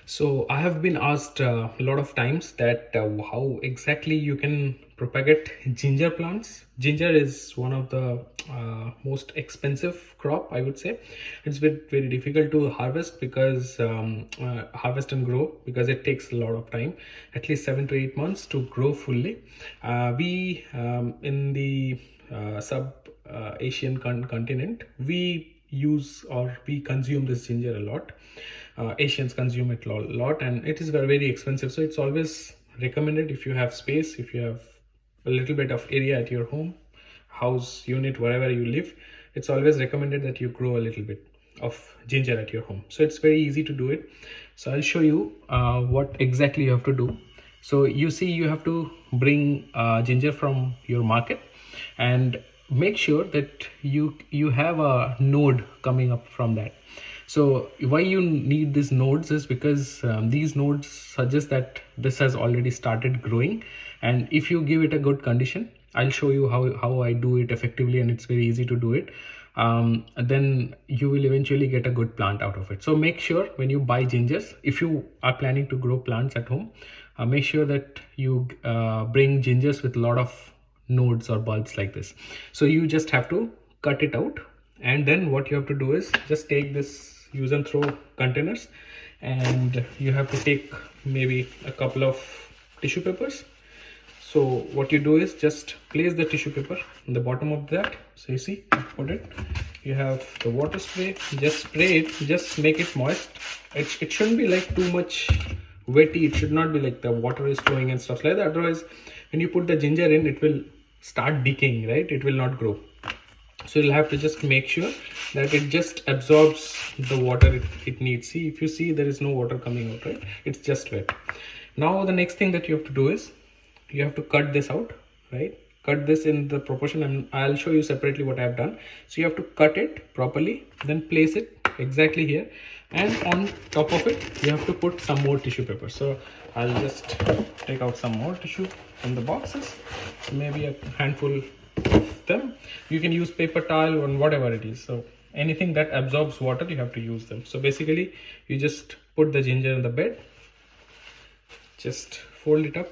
So I have been asked a lot of times that how exactly you can propagate ginger plants. Ginger is one of the most expensive crop, I would say. It's very difficult to harvest because harvest and grow, because it takes a lot of time, at least 7 to 8 months to grow fully. We in the sub Asian continent, we use or we consume this ginger a lot. Asians consume it a lot, and it is very expensive. So it's always recommended, if you have space, if you have a little bit of area at your home, house, unit, wherever you live, it's always recommended that you grow a little bit of ginger at your home. So it's very easy to do it. So I'll show you what exactly you have to do. So you see, you have to bring ginger from your market, and make sure that you have a node coming up from that. So why you need these nodes is because these nodes suggest that this has already started growing, and if you give it a good condition, I'll show you how I do it effectively, and it's very easy to do it. Then you will eventually get a good plant out of it. So make sure when you buy gingers, if you are planning to grow plants at home, make sure that you bring gingers with a lot of nodes or bulbs like this. So you just have to cut it out, and then what you have to do is just take this use and throw containers, and you have to take maybe a couple of tissue papers. So what you do is just place the tissue paper on the bottom of that. So you see, put it, you have the water spray, just spray it, just make it moist. It shouldn't be like too much wetty, it should not be like the water is flowing and stuff like that. Otherwise, when you put the ginger in, it will start decaying, right? It will not grow. So you'll have to just make sure that it just absorbs the water it needs. See, if you see, there is no water coming out, right? It's just wet. Now the next thing that you have to do is you have to cut this out, right? Cut this in the proportion, and I'll show you separately what I've done. So you have to cut it properly, then place it exactly here, and on top of it you have to put some more tissue paper. So I'll just take out some more tissue from the boxes, so maybe a handful of them. You can use paper towel or whatever it is. So anything that absorbs water, you have to use them. So basically you just put the ginger in the bed, just fold it up,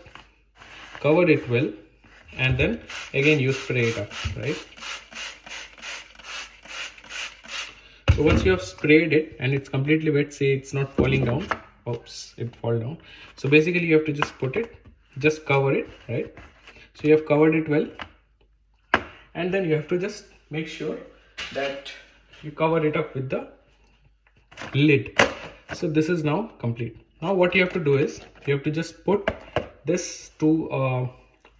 cover it well, and then again you spray it up, right? So once you have sprayed it and it's completely wet, say it's not falling down, oops, it fall down. So basically you have to just put it, just cover it, right? So you have covered it well, and then you have to just make sure that you cover it up with the lid. So this is now complete. Now what you have to do is you have to just put this to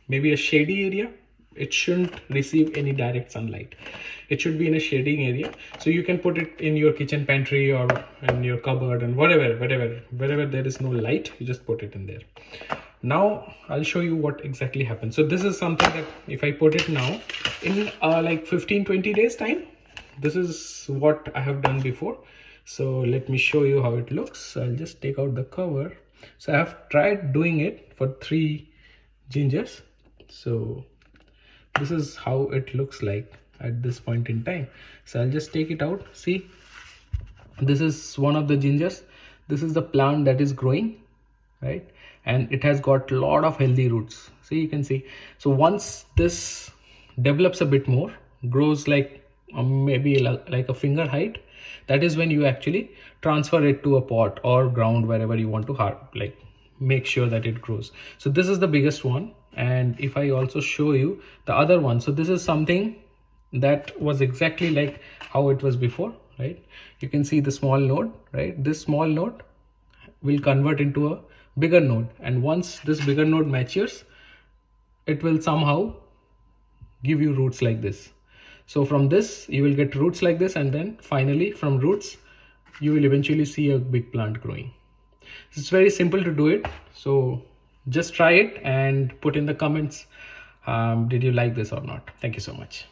maybe a shady area. It shouldn't receive any direct sunlight. It should be in a shading area. So you can put it in your kitchen pantry or in your cupboard, and wherever there is no light, you just put it in there. Now I'll show you what exactly happens. So this is something that if I put it now in like 15-20 days time, this is what I have done before. So let me show you how it looks. I'll just take out the cover. So I have tried doing it for 3 gingers. So this is how it looks like at this point in time. So I'll just take it out. See, this is one of the gingers. This is the plant that is growing, right? And it has got a lot of healthy roots. So you can see, so once this develops a bit more, grows like maybe like a finger height, that is when you actually transfer it to a pot or ground, wherever you want to like make sure that it grows. So this is the biggest one. And if I also show you the other one, so this is something that was exactly like how it was before, right? You can see the small node, right? This small node will convert into a bigger node, and once this bigger node matures, it will somehow give you roots like this. So from this you will get roots like this, and then finally from roots you will eventually see a big plant growing. It's very simple to do it. So just try it and put in the comments, did you like this or not? Thank you so much.